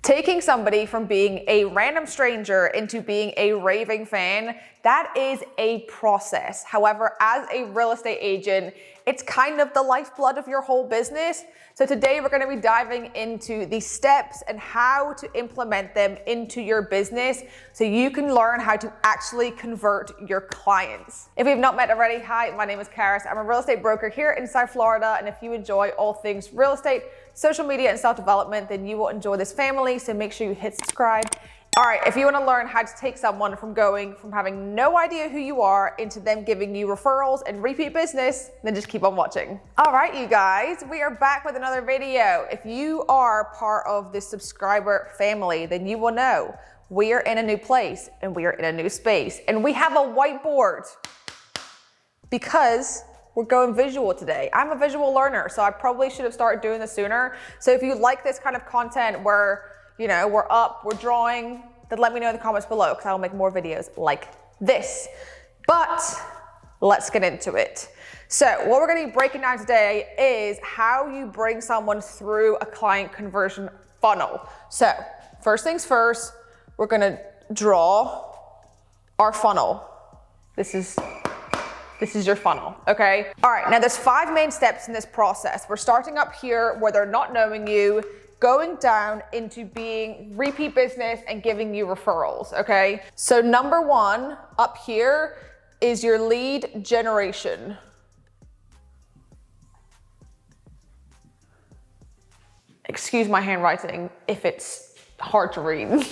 Taking somebody from being a random stranger into being a raving fan, that is a process. However, as a real estate agent, it's kind of the lifeblood of your whole business. So today we're going to be diving into the steps and how to implement them into your business so you can learn how to actually convert your clients. If we've not met already, hi, my name is Carys. I'm a real estate broker here in South Florida, and if you enjoy all things real estate, social media, and self-development, then you will enjoy this family, so make sure you hit subscribe. All right, if you want to learn how to take someone from going from having no idea who you are into them giving you referrals and repeat business, then just keep on watching. All right, you guys, we are back with another video. If you are part of this subscriber family, then you will know we are in a new place and we are in a new space, and we have a whiteboard because we're going visual today. I'm a visual learner, so I probably should have started doing this sooner. So if you like this kind of content where, you know, we're up, we're drawing, then let me know in the comments below because I'll make more videos like this. But let's get into it. So what we're gonna be breaking down today is how you bring someone through a client conversion funnel. So first things first, we're gonna draw our funnel. This is your funnel, okay? All right, now there's 5 main steps in this process. We're starting up here where they're not knowing you, going down into being repeat business and giving you referrals, okay? So number 1 up here is your lead generation. Excuse my handwriting if it's hard to read.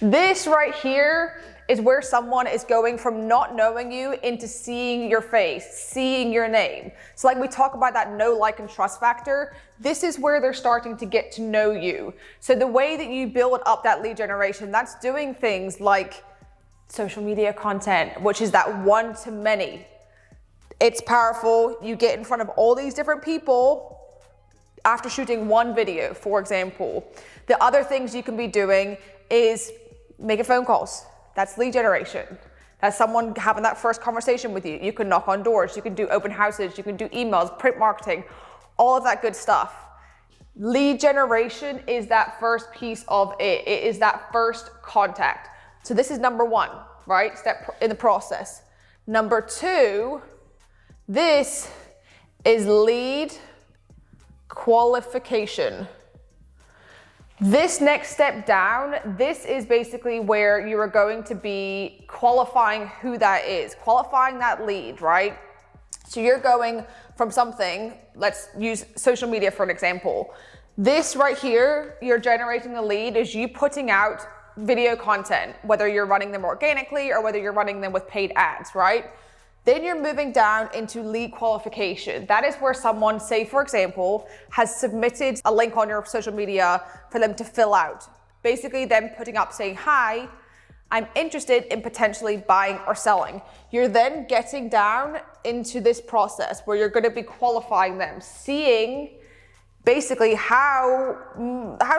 This right here is where someone is going from not knowing you into seeing your face, seeing your name. So like we talk about that know, like, and trust factor, this is where they're starting to get to know you. So the way that you build up that lead generation, that's doing things like social media content, which is that one-to-many. It's powerful. You get in front of all these different people after shooting one video, for example. The other things you can be doing is making phone calls. That's lead generation. That's someone having that first conversation with you. You can knock on doors, you can do open houses, you can do emails, print marketing, all of that good stuff. Lead generation is that first piece of it. It is that first contact. So this is number 1, right? Step in the process. Number 2, this is lead qualification. This next step down, this is basically where you are going to be qualifying who that is, qualifying that lead, right? So you're going from something, let's use social media for an example. This right here, you're generating the lead is you putting out video content, whether you're running them organically or whether you're running them with paid ads, right? Then you're moving down into lead qualification. That is where someone, say for example, has submitted a link on your social media for them to fill out. Basically them putting up saying, hi, I'm interested in potentially buying or selling. You're then getting down into this process where you're gonna be qualifying them, seeing basically how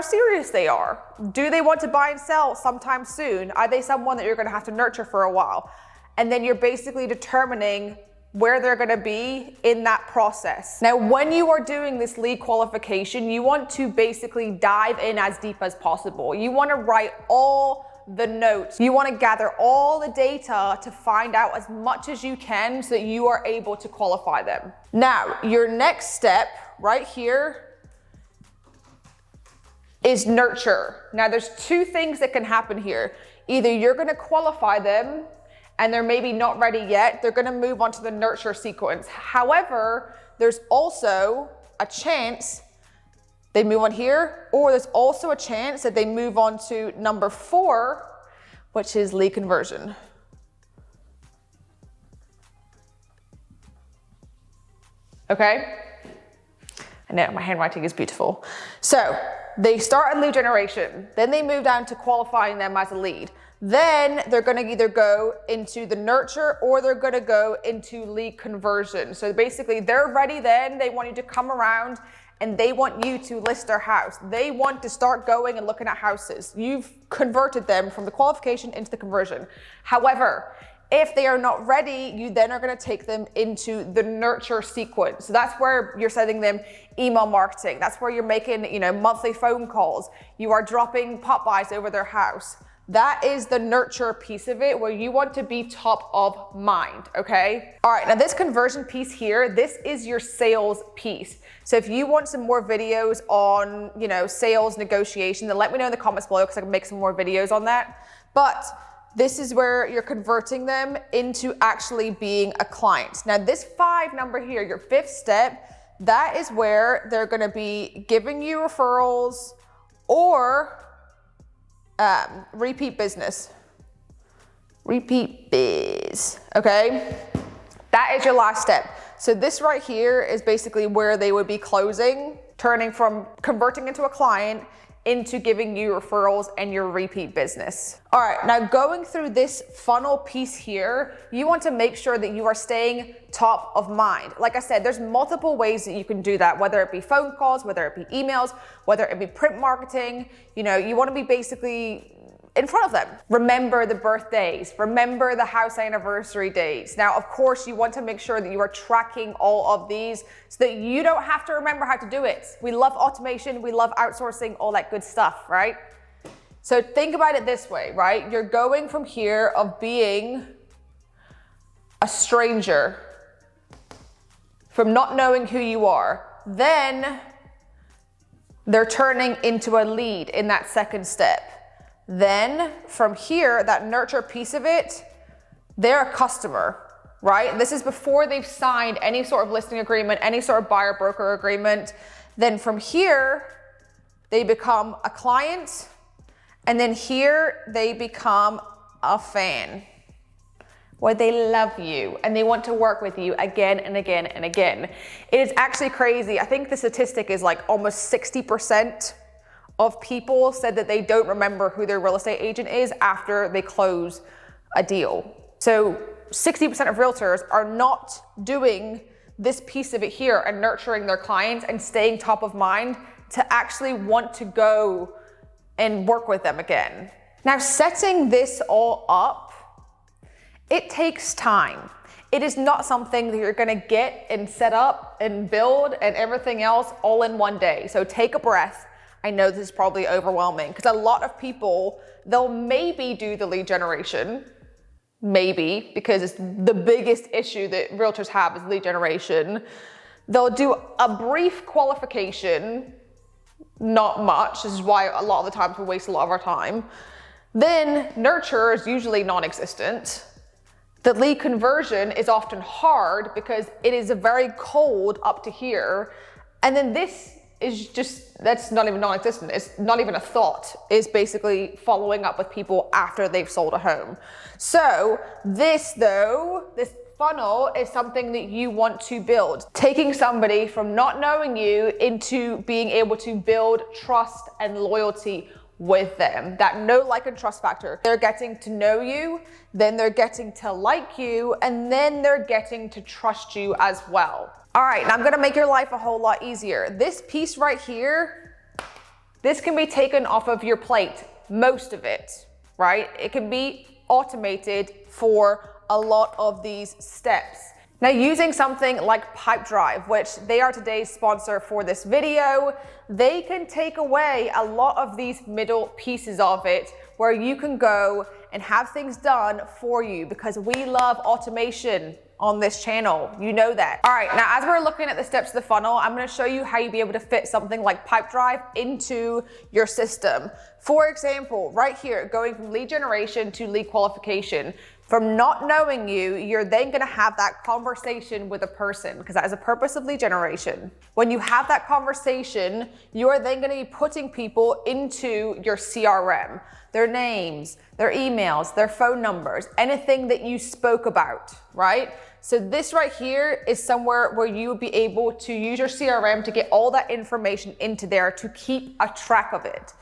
serious they are. Do they want to buy and sell sometime soon? Are they someone that you're gonna have to nurture for a while? And then you're basically determining where they're gonna be in that process. Now, when you are doing this lead qualification, you want to basically dive in as deep as possible. You wanna write all the notes. You wanna gather all the data to find out as much as you can so that you are able to qualify them. Now, your next step right here is nurture. Now, there's 2 things that can happen here. Either you're gonna qualify them and they're maybe not ready yet, they're gonna move on to the nurture sequence. However, there's also a chance they move on here, or there's also a chance that they move on to number 4, which is lead conversion. Okay? I know, my handwriting is beautiful. So, they start at lead generation, then they move down to qualifying them as a lead. Then they're gonna either go into the nurture or they're gonna go into lead conversion. So basically they're ready then, they want you to come around and they want you to list their house. They want to start going and looking at houses. You've converted them from the qualification into the conversion. However, If they are not ready, you then are going to take them into the nurture sequence. So that's where you're sending them email marketing. That's where you're making, monthly phone calls. You are dropping pop-bys over their house. That is the nurture piece of it, where you want to be top of mind, okay? All right, now this conversion piece here, this is your sales piece. So if you want some more videos on, sales negotiation, then let me know in the comments below, because I can make some more videos on that. But this is where you're converting them into actually being a client. Now this 5 number here, your 5th step, that is where they're gonna be giving you referrals or repeat business. Repeat biz, okay? That is your last step. So this right here is basically where they would be closing, turning from converting into a client into giving you referrals and your repeat business. All right, now going through this funnel piece here, you want to make sure that you are staying top of mind. Like I said, there's multiple ways that you can do that, whether it be phone calls, whether it be emails, whether it be print marketing. You want to be basically in front of them. Remember the birthdays, remember the house anniversary dates. Now, of course, you want to make sure that you are tracking all of these so that you don't have to remember how to do it. We love automation, we love outsourcing, all that good stuff, right? So think about it this way, right? You're going from here of being a stranger, from not knowing who you are, then they're turning into a lead in that 2nd step. Then from here, that nurture piece of it, they're a customer, right? This is before they've signed any sort of listing agreement, any sort of buyer broker agreement. Then from here, they become a client. And then here they become a fan, where they love you and they want to work with you again and again and again. It is actually crazy. I think the statistic is like almost 60% of people said that they don't remember who their real estate agent is after they close a deal. So 60% of realtors are not doing this piece of it here and nurturing their clients and staying top of mind to actually want to go and work with them again. Now, setting this all up, it takes time. It is not something that you're gonna get and set up and build and everything else all in one day. So take a breath. I know this is probably overwhelming because a lot of people, they'll maybe do the lead generation, maybe, because it's the biggest issue that realtors have is lead generation. They'll do a brief qualification, not much. This is why a lot of the times we waste a lot of our time. Then nurture is usually non-existent. The lead conversion is often hard because it is a very cold up to here. And then this is just, that's not even non-existent. It's not even a thought. It's basically following up with people after they've sold a home. So this funnel is something that you want to build. Taking somebody from not knowing you into being able to build trust and loyalty with them. That know, like, and trust factor. They're getting to know you, then they're getting to like you, and then they're getting to trust you as well. All right, now I'm gonna make your life a whole lot easier. This piece right here, this can be taken off of your plate, most of it, right? It can be automated for a lot of these steps. Now, using something like Pipedrive, which they are today's sponsor for this video, they can take away a lot of these middle pieces of it where you can go and have things done for you, because we love automation on this channel. You know that. All right, now as we're looking at the steps of the funnel, I'm gonna show you how you'll be able to fit something like Pipedrive into your system. For example, right here, going from lead generation to lead qualification. From not knowing you, you're then gonna have that conversation with a person, because that is the purpose of lead generation. When you have that conversation, you are then gonna be putting people into your CRM, their names, their emails, their phone numbers, anything that you spoke about, right? So this right here is somewhere where you will be able to use your CRM to get all that information into there to keep a track of it.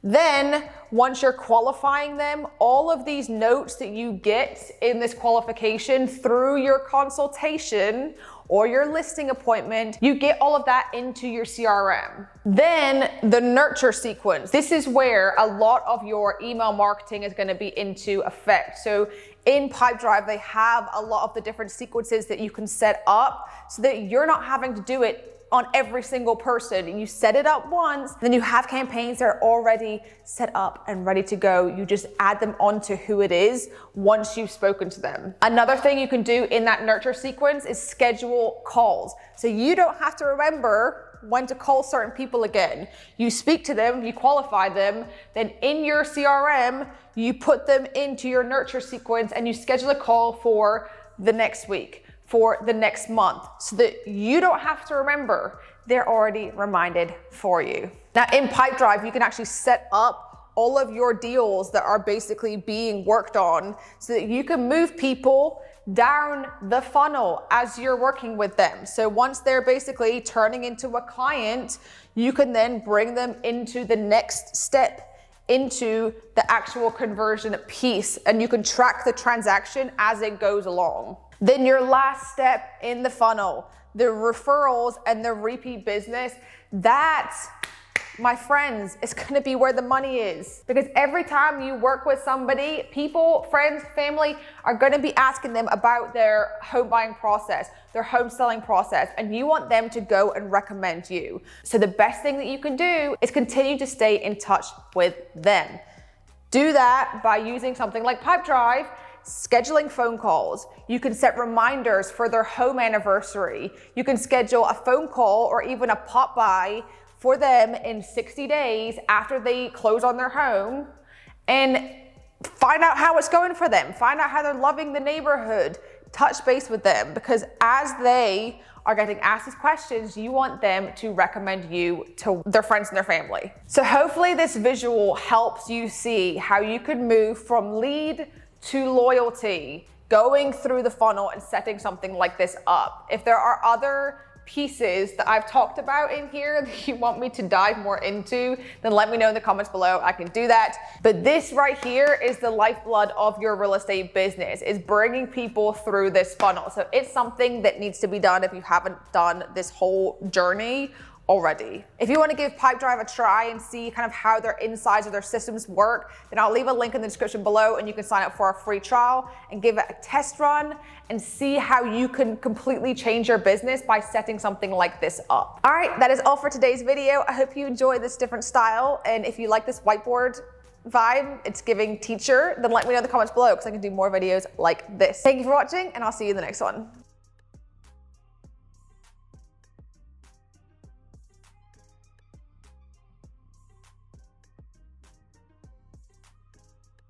Then, once you're qualifying them, all of these notes that you get in this qualification through your consultation or your listing appointment, you get all of that into your CRM. Then the nurture sequence. This is where a lot of your email marketing is going to be into effect. So in Pipedrive, they have a lot of the different sequences that you can set up so that you're not having to do it on every single person. You set it up once, then you have campaigns that are already set up and ready to go. You just add them onto who it is once you've spoken to them. Another thing you can do in that nurture sequence is schedule calls. So you don't have to remember when to call certain people again. You speak to them, you qualify them, then in your CRM, you put them into your nurture sequence and you schedule a call for the next week, for the next month, so that you don't have to remember. They're already reminded for you. Now in Pipedrive, you can actually set up all of your deals that are basically being worked on so that you can move people down the funnel as you're working with them. So once they're basically turning into a client, you can then bring them into the next step, into the actual conversion piece, and you can track the transaction as it goes along. Then your last step in the funnel, the referrals and the repeat business, that, my friends, is gonna be where the money is. Because every time you work with somebody, people, friends, family are gonna be asking them about their home buying process, their home selling process, and you want them to go and recommend you. So the best thing that you can do is continue to stay in touch with them. Do that by using something like Pipedrive, scheduling phone calls. You can set reminders for their home anniversary. You can schedule a phone call or even a pop by for them in 60 days after they close on their home, and find out how it's going for them. Find out how they're loving the neighborhood. Touch base with them, because as they are getting asked these questions, you want them to recommend you to their friends and their family. So hopefully this visual helps you see how you can move from lead to loyalty, going through the funnel and setting something like this up. If there are other pieces that I've talked about in here that you want me to dive more into, then let me know in the comments below. I can do that. But this right here is the lifeblood of your real estate business, is bringing people through this funnel. So it's something that needs to be done if you haven't done this whole journey already. If you want to give Pipedrive a try and see kind of how their insides of their systems work, then I'll leave a link in the description below and you can sign up for a free trial and give it a test run and see how you can completely change your business by setting something like this up. All right, that is all for today's video. I hope you enjoyed this different style, and if you like this whiteboard vibe, it's giving teacher, then let me know in the comments below because I can do more videos like this. Thank you for watching, and I'll see you in the next one.